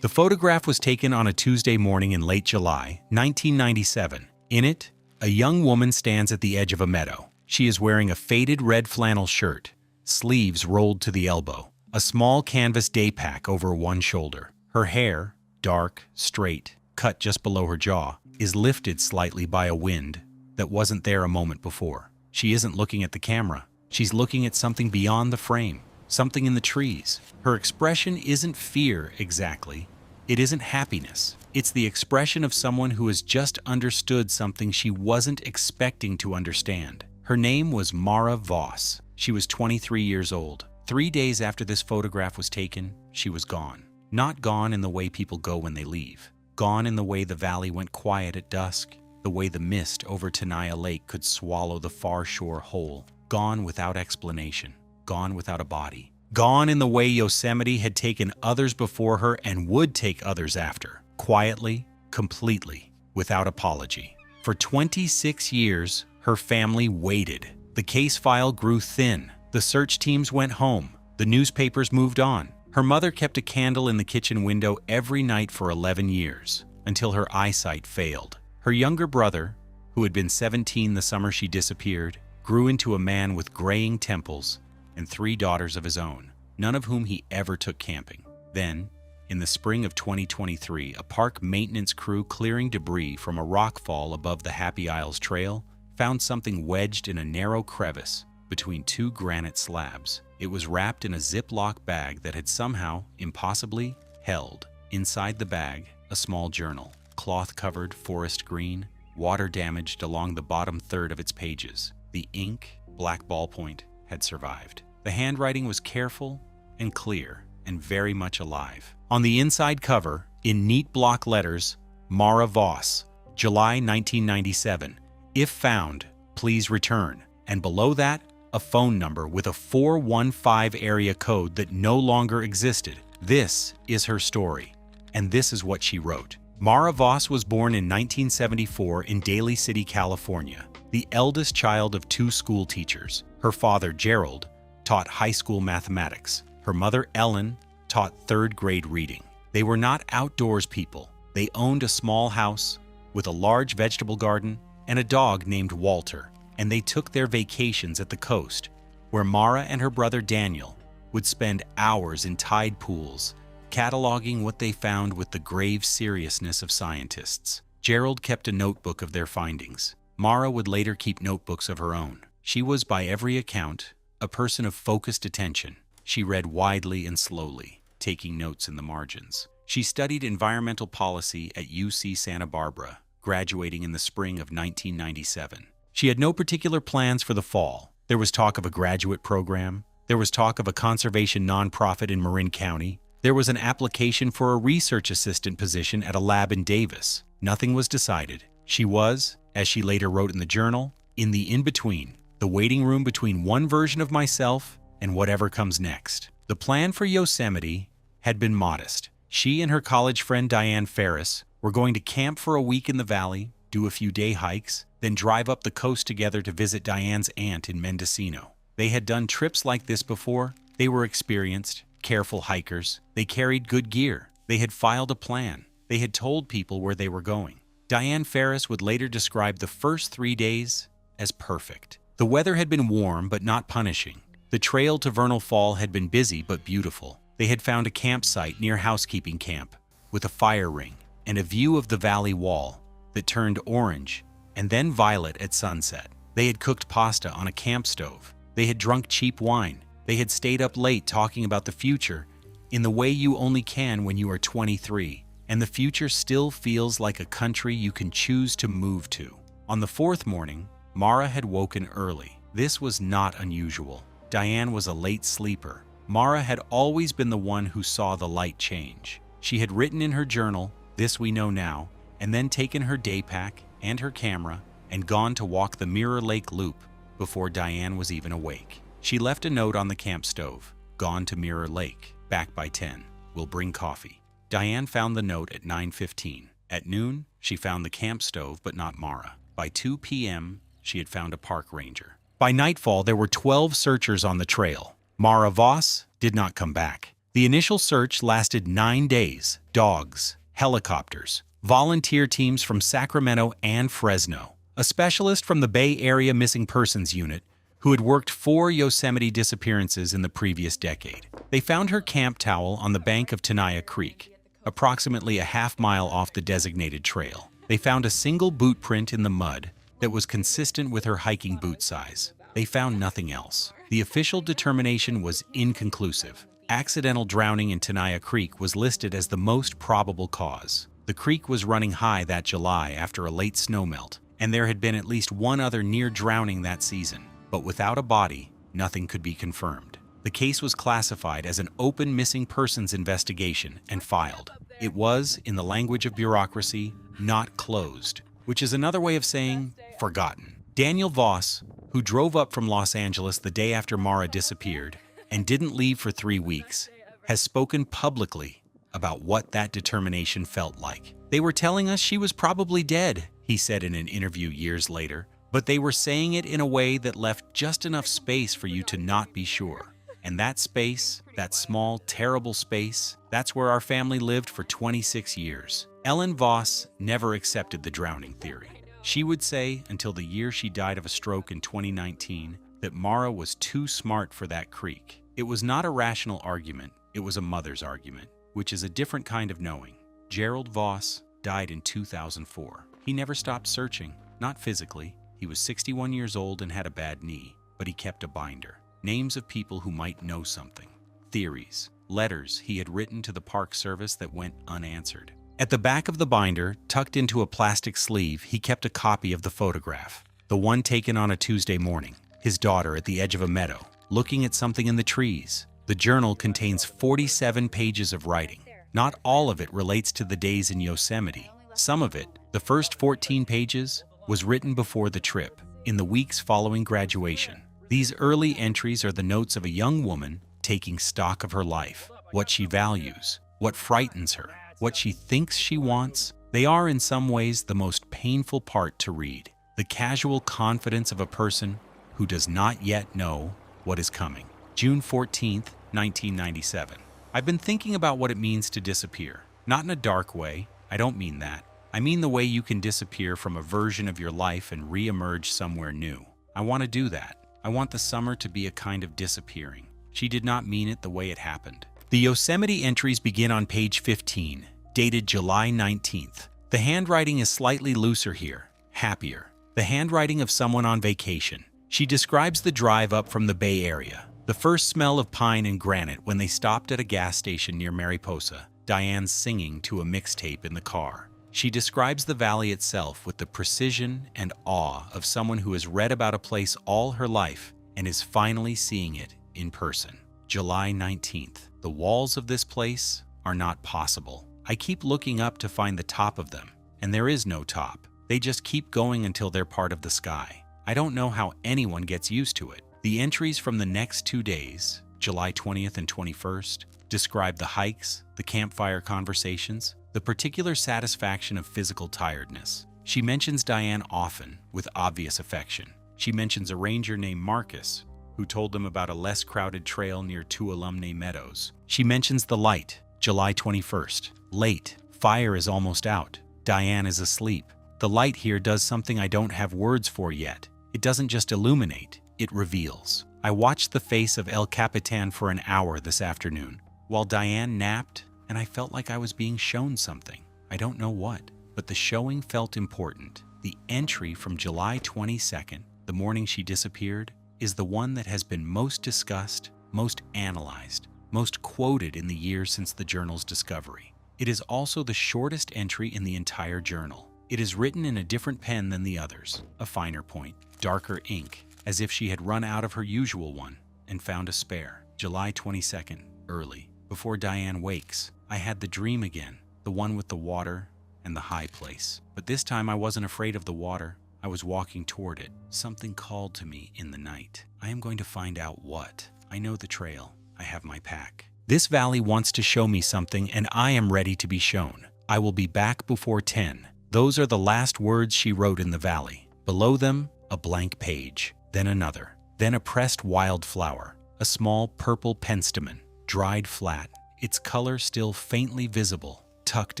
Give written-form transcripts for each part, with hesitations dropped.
The photograph was taken on a Tuesday morning in late July, 1997. In it, a young woman stands at the edge of a meadow. She is wearing a faded red flannel shirt, sleeves rolled to the elbow, a small canvas day pack over one shoulder. Her hair, dark, straight, cut just below her jaw, is lifted slightly by a wind that wasn't there a moment before. She isn't looking at the camera. She's looking at something beyond the frame, something in the trees. Her expression isn't fear exactly. It isn't happiness. It's the expression of someone who has just understood something she wasn't expecting to understand. Her name was Mara Voss. She was 23 years old. 3 days after this photograph was taken, she was gone. Not gone in the way people go when they leave. Gone in the way the valley went quiet at dusk, the way the mist over Tenaya Lake could swallow the far shore whole. Gone without explanation. Gone without a body. Gone in the way Yosemite had taken others before her and would take others after. Quietly, completely, without apology. For 26 years, her family waited. The case file grew thin. The search teams went home. The newspapers moved on. Her mother kept a candle in the kitchen window every night for 11 years, until her eyesight failed. Her younger brother, who had been 17 the summer she disappeared, grew into a man with graying temples and 3 daughters of his own, none of whom he ever took camping. Then, in the spring of 2023, a park maintenance crew clearing debris from a rockfall above the Happy Isles Trail found something wedged in a narrow crevice between 2 granite slabs. It was wrapped in a Ziploc bag that had somehow, impossibly, held. Inside the bag, a small journal, cloth-covered forest green, water-damaged along the bottom third of its pages. The ink, black ballpoint, had survived. The handwriting was careful and clear and very much alive. On the inside cover, in neat block letters, Mara Voss, July 1997. If found, please return. And below that, a phone number with a 415 area code that no longer existed. This is her story, and this is what she wrote. Mara Voss was born in 1974 in Daly City, California, the eldest child of 2 school teachers. Her father, Gerald, taught high school mathematics. Her mother, Ellen, taught 3rd grade reading. They were not outdoors people. They owned a small house with a large vegetable garden and a dog named Walter, and they took their vacations at the coast, where Mara and her brother Daniel would spend hours in tide pools, cataloging what they found with the grave seriousness of scientists. Gerald kept a notebook of their findings. Mara would later keep notebooks of her own. She was, by every account, a person of focused attention. She read widely and slowly, taking notes in the margins. She studied environmental policy at UC Santa Barbara, graduating in the spring of 1997. She had no particular plans for the fall. There was talk of a graduate program. There was talk of a conservation nonprofit in Marin County. There was an application for a research assistant position at a lab in Davis. Nothing was decided. She was, as she later wrote in the journal, in the in-between, the waiting room between one version of myself and whatever comes next. The plan for Yosemite had been modest. She and her college friend Diane Ferris were going to camp for a week in the valley, do a few day hikes, then drive up the coast together to visit Diane's aunt in Mendocino. They had done trips like this before. They were experienced, careful hikers. They carried good gear. They had filed a plan. They had told people where they were going. Diane Ferris would later describe the first 3 days as perfect. The weather had been warm but not punishing. The trail to Vernal Fall had been busy but beautiful. They had found a campsite near housekeeping camp with a fire ring and a view of the valley wall that turned orange and then violet at sunset. They had cooked pasta on a camp stove. They had drunk cheap wine. They had stayed up late talking about the future in the way you only can when you are 23, and the future still feels like a country you can choose to move to. On the 4th morning, Mara had woken early. This was not unusual. Diane was a late sleeper. Mara had always been the one who saw the light change. She had written in her journal, "This we know now," and then taken her day pack and her camera and gone to walk the Mirror Lake Loop before Diane was even awake. She left a note on the camp stove, "Gone to Mirror Lake, back by 10, will bring coffee." Diane found the note at 9:15. At noon, she found the camp stove but not Mara. By 2 p.m., she had found a park ranger. By nightfall, there were 12 searchers on the trail. Mara Voss did not come back. The initial search lasted 9 days. Dogs, helicopters, volunteer teams from Sacramento and Fresno, a specialist from the Bay Area Missing Persons Unit who had worked 4 Yosemite disappearances in the previous decade. They found her camp towel on the bank of Tenaya Creek, approximately a half-mile off the designated trail. They found a single boot print in the mud that was consistent with her hiking boot size. They found nothing else. The official determination was inconclusive. Accidental drowning in Tenaya Creek was listed as the most probable cause. The creek was running high that July after a late snowmelt, and there had been at least one other near drowning that season. But without a body, nothing could be confirmed. The case was classified as an open missing persons investigation and filed. It was, in the language of bureaucracy, not closed, which is another way of saying forgotten. Daniel Voss, who drove up from Los Angeles the day after Mara disappeared and didn't leave for 3 weeks, has spoken publicly about what that determination felt like. "They were telling us she was probably dead," he said in an interview years later, "but they were saying it in a way that left just enough space for you to not be sure. And that space, that small, terrible space, that's where our family lived for 26 years. Ellen Voss never accepted the drowning theory. She would say, until the year she died of a stroke in 2019, that Mara was too smart for that creek. It was not a rational argument, it was a mother's argument, which is a different kind of knowing. Gerald Voss died in 2004. He never stopped searching, not physically. He was 61 years old and had a bad knee, but he kept a binder. Names of people who might know something. Theories. Letters he had written to the Park Service that went unanswered. At the back of the binder, tucked into a plastic sleeve, he kept a copy of the photograph. The one taken on a Tuesday morning. His daughter at the edge of a meadow, looking at something in the trees. The journal contains 47 pages of writing. Not all of it relates to the days in Yosemite. Some of it, the first 14 pages, was written before the trip, in the weeks following graduation. These early entries are the notes of a young woman taking stock of her life, what she values, what frightens her, what she thinks she wants. They are in some ways the most painful part to read. The casual confidence of a person who does not yet know what is coming. June 14th, 1997. I've been thinking about what it means to disappear. Not in a dark way, I don't mean that. I mean the way you can disappear from a version of your life and re-emerge somewhere new. I want to do that. I want the summer to be a kind of disappearing. She did not mean it the way it happened. The Yosemite entries begin on page 15, dated July 19th. The handwriting is slightly looser here, happier. The handwriting of someone on vacation. She describes the drive up from the Bay Area. The first smell of pine and granite when they stopped at a gas station near Mariposa. Diane singing to a mixtape in the car. She describes the valley itself with the precision and awe of someone who has read about a place all her life and is finally seeing it in person. July 19th. The walls of this place are not possible. I keep looking up to find the top of them, and there is no top. They just keep going until they're part of the sky. I don't know how anyone gets used to it. The entries from the next 2 days, July 20th and 21st, describe the hikes, the campfire conversations, the particular satisfaction of physical tiredness. She mentions Diane often, with obvious affection. She mentions a ranger named Marcus, who told them about a less crowded trail near Tuolumne Meadows. She mentions the light, July 21st. Late, fire is almost out. Diane is asleep. The light here does something I don't have words for yet. It doesn't just illuminate, it reveals. I watched the face of El Capitan for an hour this afternoon, while Diane napped, and I felt like I was being shown something. I don't know what, but the showing felt important. The entry from July 22nd, the morning she disappeared, is the one that has been most discussed, most analyzed, most quoted in the years since the journal's discovery. It is also the shortest entry in the entire journal. It is written in a different pen than the others, a finer point, darker ink, as if she had run out of her usual one and found a spare. July 22nd, early, before Diane wakes, I had the dream again, the one with the water and the high place. But this time I wasn't afraid of the water. I was walking toward it. Something called to me in the night. I am going to find out what. I know the trail. I have my pack. This valley wants to show me something, and I am ready to be shown. I will be back before 10. Those are the last words she wrote in the valley. Below them, a blank page, then another, then a pressed wildflower, a small purple penstemon, dried flat. its color still faintly visible, tucked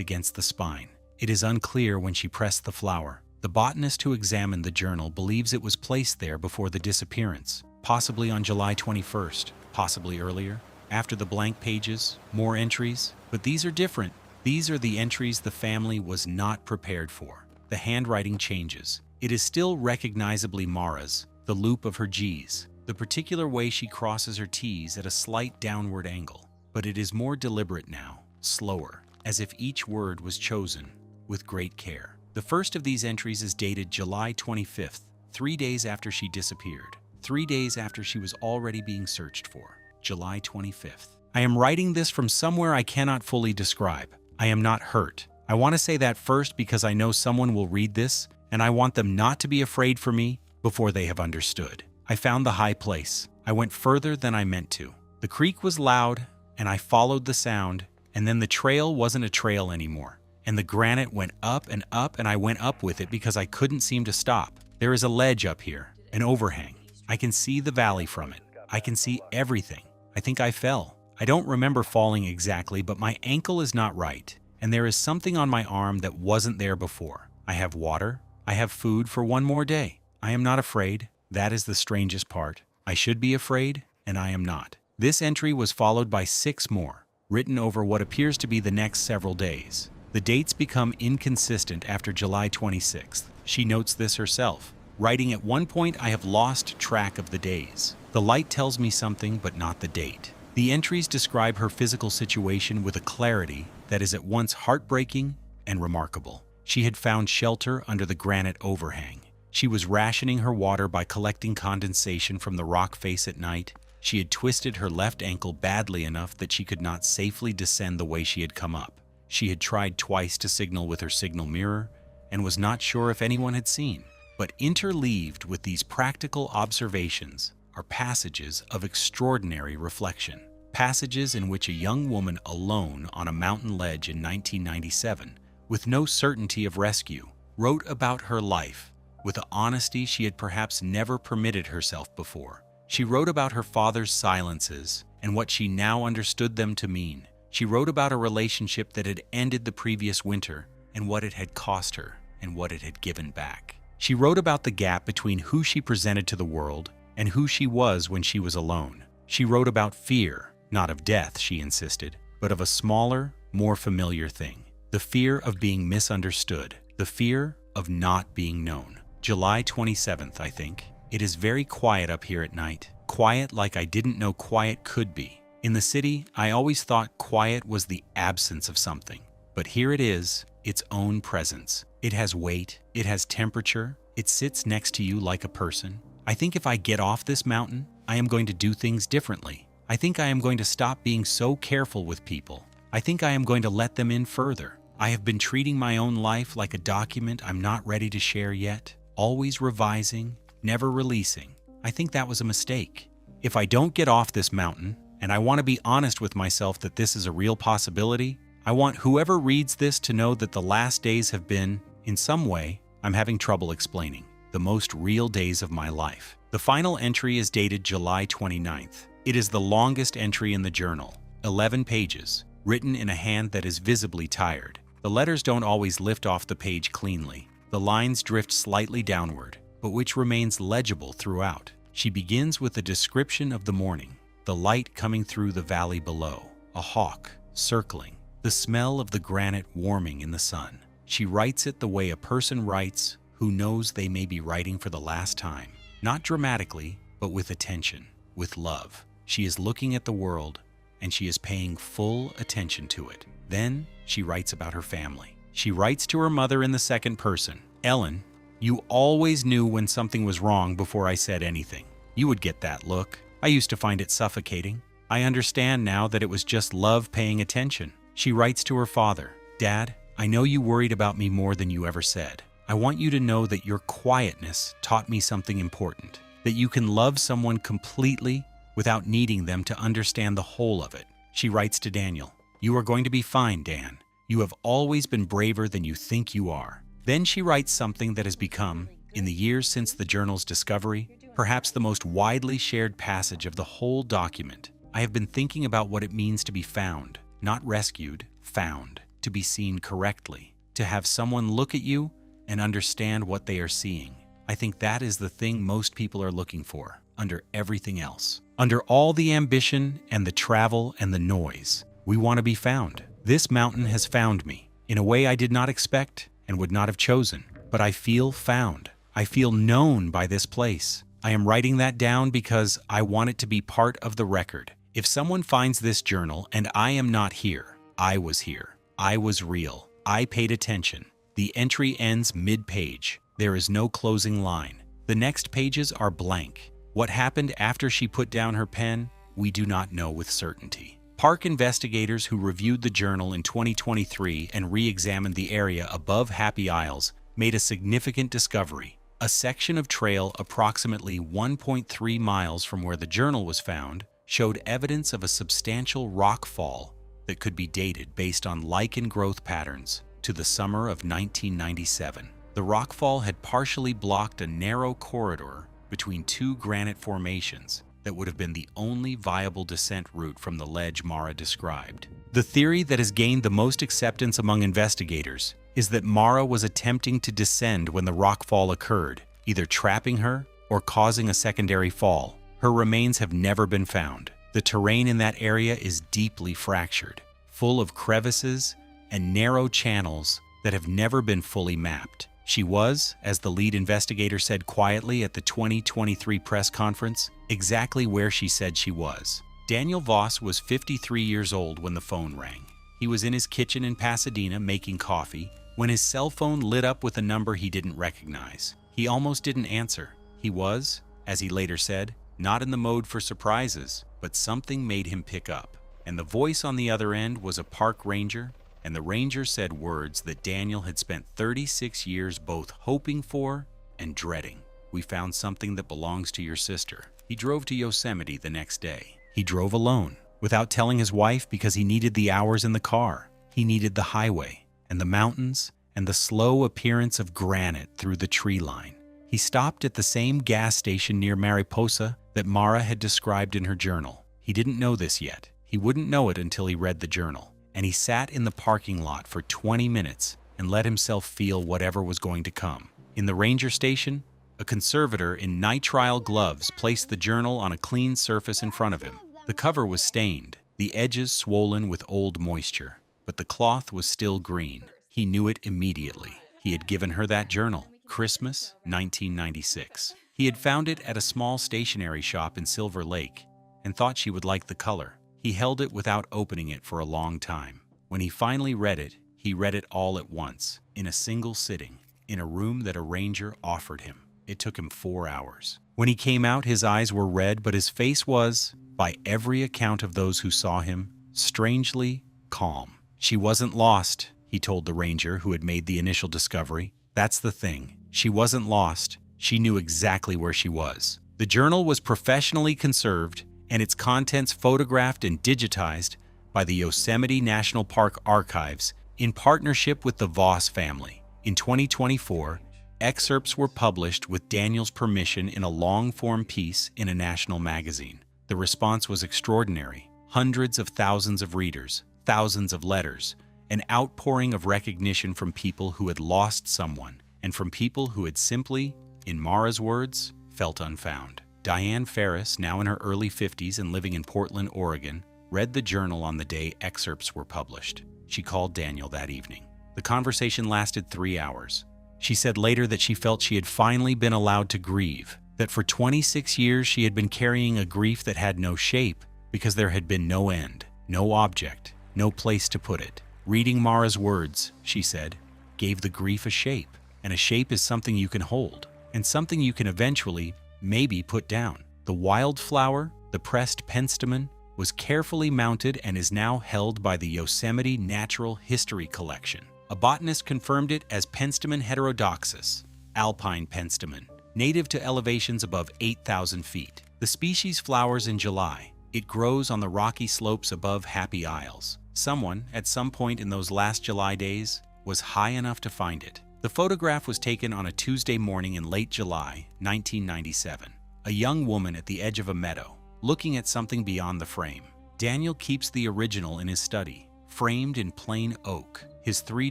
against the spine. It is unclear when she pressed the flower. The botanist who examined the journal believes it was placed there before the disappearance, possibly on July 21st, possibly earlier. After the blank pages, more entries, but these are different. These are the entries the family was not prepared for. The handwriting changes. It is still recognizably Mara's, the loop of her G's, the particular way she crosses her T's at a slight downward angle. But it is more deliberate now, slower, as if each word was chosen with great care. The first of these entries is dated July 25th, 3 days after she disappeared, 3 days after she was already being searched for. July 25th. I am writing this from somewhere I cannot fully describe. I am not hurt. I want to say that first because I know someone will read this, and I want them not to be afraid for me before they have understood. I found the high place. I went further than I meant to. The creek was loud, and I followed the sound, and then the trail wasn't a trail anymore. And the granite went up, and I went up with it because I couldn't seem to stop. There is a ledge up here, an overhang. I can see the valley from it. I can see everything. I think I fell. I don't remember falling exactly, but my ankle is not right, and there is something on my arm that wasn't there before. I have water. I have food for one more day. I am not afraid. That is the strangest part. I should be afraid, and I am not. This entry was followed by 6 more, written over what appears to be the next several days. The dates become inconsistent after July 26th. She notes this herself, writing, "At one point I have lost track of the days. The light tells me something, but not the date." The entries describe her physical situation with a clarity that is at once heartbreaking and remarkable. She had found shelter under the granite overhang. She was rationing her water by collecting condensation from the rock face at night. She had twisted her left ankle badly enough that she could not safely descend the way she had come up. She had tried twice to signal with her signal mirror and was not sure if anyone had seen. But interleaved with these practical observations are passages of extraordinary reflection. Passages in which a young woman alone on a mountain ledge in 1997, with no certainty of rescue, wrote about her life with an honesty she had perhaps never permitted herself before. She wrote about her father's silences and what she now understood them to mean. She wrote about a relationship that had ended the previous winter and what it had cost her and what it had given back. She wrote about the gap between who she presented to the world and who she was when she was alone. She wrote about fear, not of death, she insisted, but of a smaller, more familiar thing. The fear of being misunderstood, the fear of not being known. July 27th, I think. It is very quiet up here at night. Quiet like I didn't know quiet could be. In the city, I always thought quiet was the absence of something. But here it is, its own presence. It has weight, it has temperature, it sits next to you like a person. I think if I get off this mountain, I am going to do things differently. I think I am going to stop being so careful with people. I think I am going to let them in further. I have been treating my own life like a document I'm not ready to share yet, always revising, never releasing. I think that was a mistake. If I don't get off this mountain, and I want to be honest with myself that this is a real possibility, I want whoever reads this to know that the last days have been, in some way, I'm having trouble explaining, the most real days of my life. The final entry is dated July 29th. It is the longest entry in the journal, 11 pages, written in a hand that is visibly tired. The letters don't always lift off the page cleanly. The lines drift slightly downward, but which remains legible throughout. She begins with a description of the morning, the light coming through the valley below, a hawk circling, the smell of the granite warming in the sun. She writes it the way a person writes who knows they may be writing for the last time. Not dramatically, but with attention, with love. She is looking at the world, and she is paying full attention to it. Then she writes about her family. She writes to her mother in the second person. "Ellen, you always knew when something was wrong before I said anything. You would get that look. I used to find it suffocating. I understand now that it was just love paying attention." She writes to her father. "Dad, I know you worried about me more than you ever said. I want you to know that your quietness taught me something important, that you can love someone completely without needing them to understand the whole of it." She writes to Daniel. "You are going to be fine, Dan. You have always been braver than you think you are." Then she writes something that has become, in the years since the journal's discovery, perhaps the most widely shared passage of the whole document. "I have been thinking about what it means to be found. not rescued, found, to be seen correctly, to have someone look at you and understand what they are seeing. I think that is the thing most people are looking for, under everything else. Under all the ambition and the travel and the noise, we want to be found. This mountain has found me, in a way I did not expect and would not have chosen, but I feel found. I feel known by this place. I am writing that down because I want it to be part of the record. If someone finds this journal and I am not here, I was here. I was real. I paid attention. The entry ends mid-page. There is no closing line. The next pages are blank. What happened after she put down her pen, we do not know with certainty. Park investigators who reviewed the journal in 2023 and re-examined the area above Happy Isles made a significant discovery. A section of trail approximately 1.3 miles from where the journal was found showed evidence of a substantial rock fall that could be dated based on lichen growth patterns to the summer of 1997. The rockfall had partially blocked a narrow corridor between two granite formations that would have been the only viable descent route from the ledge Mara described. The theory that has gained the most acceptance among investigators is that Mara was attempting to descend when the rockfall occurred, either trapping her or causing a secondary fall. Her remains have never been found. The terrain in that area is deeply fractured, full of crevices and narrow channels that have never been fully mapped. She was, as the lead investigator said quietly at the 2023 press conference, exactly where she said she was. Daniel Voss was 53 years old when the phone rang. He was in his kitchen in Pasadena making coffee when his cell phone lit up with a number he didn't recognize. He almost didn't answer. He was, as he later said, not in the mode for surprises, but something made him pick up. And the voice on the other end was a park ranger, and the ranger said words that Daniel had spent 36 years both hoping for and dreading. "We found something that belongs to your sister." He drove to Yosemite the next day. He drove alone, without telling his wife, because he needed the hours in the car. He needed the highway, and the mountains, and the slow appearance of granite through the tree line. He stopped at the same gas station near Mariposa that Mara had described in her journal. He didn't know this yet. He wouldn't know it until he read the journal. And he sat in the parking lot for 20 minutes and let himself feel whatever was going to come. In the ranger station, a conservator in nitrile gloves placed the journal on a clean surface in front of him. The cover was stained, the edges swollen with old moisture, but the cloth was still green. He knew it immediately. He had given her that journal. Christmas, 1996. He had found it at a small stationery shop in Silver Lake and thought she would like the color. He held it without opening it for a long time. When he finally read it, he read it all at once, in a single sitting, in a room that a ranger offered him. It took him 4 hours. When he came out, his eyes were red, but his face was, by every account of those who saw him, strangely calm. She wasn't lost, he told the ranger who had made the initial discovery. That's the thing. She wasn't lost. She knew exactly where she was. The journal was professionally conserved, and its contents photographed and digitized by the Yosemite National Park Archives in partnership with the Voss family. In 2024, excerpts were published with Daniel's permission in a long-form piece in a national magazine. The response was extraordinary. Hundreds of thousands of readers, thousands of letters, an outpouring of recognition from people who had lost someone, and from people who had simply, in Mara's words, felt unfound. Diane Ferris, now in her early 50s and living in Portland, Oregon, read the journal on the day excerpts were published. She called Daniel that evening. The conversation lasted 3 hours. She said later that she felt she had finally been allowed to grieve, that for 26 years she had been carrying a grief that had no shape because there had been no end, no object, no place to put it. Reading Mara's words, she said, gave the grief a shape, and a shape is something you can hold, and something you can eventually maybe put down. The wildflower, the pressed penstemon, was carefully mounted and is now held by the Yosemite Natural History Collection. A botanist confirmed it as Penstemon heterodoxus, alpine penstemon, native to elevations above 8,000 feet. The species flowers in July. It grows on the rocky slopes above Happy Isles. Someone, at some point in those last July days, was high enough to find it. The photograph was taken on a Tuesday morning in late July, 1997. A young woman at the edge of a meadow, looking at something beyond the frame. Daniel keeps the original in his study. framed in plain oak. His 3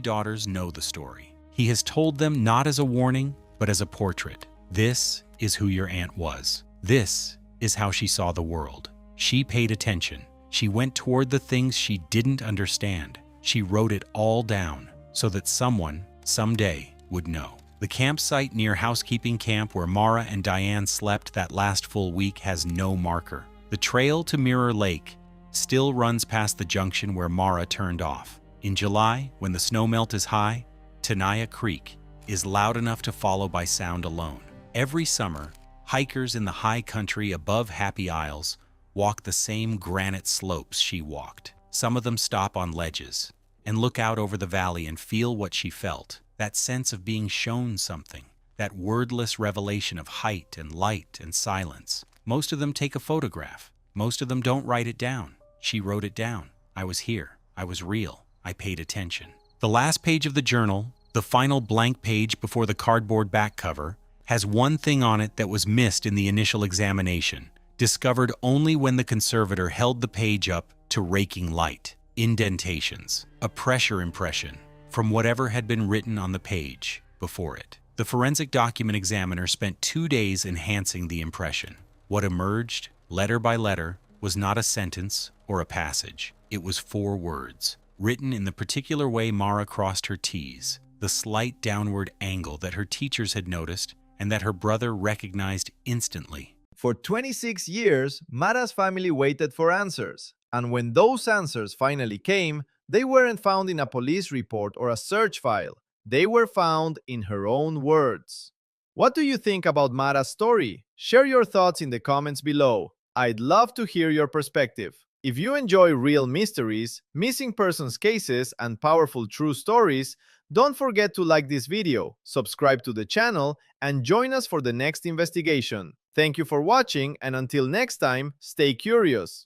daughters know the story. He has told them not as a warning, but as a portrait. This is who your aunt was. This is how she saw the world. She paid attention. She went toward the things she didn't understand. She wrote it all down so that someone, someday, would know. The campsite near housekeeping camp where Mara and Diane slept that last full week has no marker. The trail to Mirror Lake still runs past the junction where Mara turned off. In July, when the snowmelt is high, Tenaya Creek is loud enough to follow by sound alone. Every summer, hikers in the high country above Happy Isles walk the same granite slopes she walked. Some of them stop on ledges and look out over the valley and feel what she felt, that sense of being shown something, that wordless revelation of height and light and silence. Most of them take a photograph. Most of them don't write it down. She wrote it down. I was here. I was real. I paid attention. The last page of the journal, the final blank page before the cardboard back cover, has one thing on it that was missed in the initial examination, discovered only when the conservator held the page up to raking light. Indentations, a pressure impression from whatever had been written on the page before it. The forensic document examiner spent 2 days enhancing the impression. What emerged, letter by letter, was not a sentence or a passage. It was 4 words, written in the particular way Mara crossed her T's, the slight downward angle that her teachers had noticed and that her brother recognized instantly. For 26 years, Mara's family waited for answers, and when those answers finally came, they weren't found in a police report or a search file. They were found in her own words. What do you think about Mara's story? Share your thoughts in the comments below. I'd love to hear your perspective. If you enjoy real mysteries, missing persons cases, and powerful true stories, don't forget to like this video, subscribe to the channel, and join us for the next investigation. Thank you for watching, and until next time, stay curious.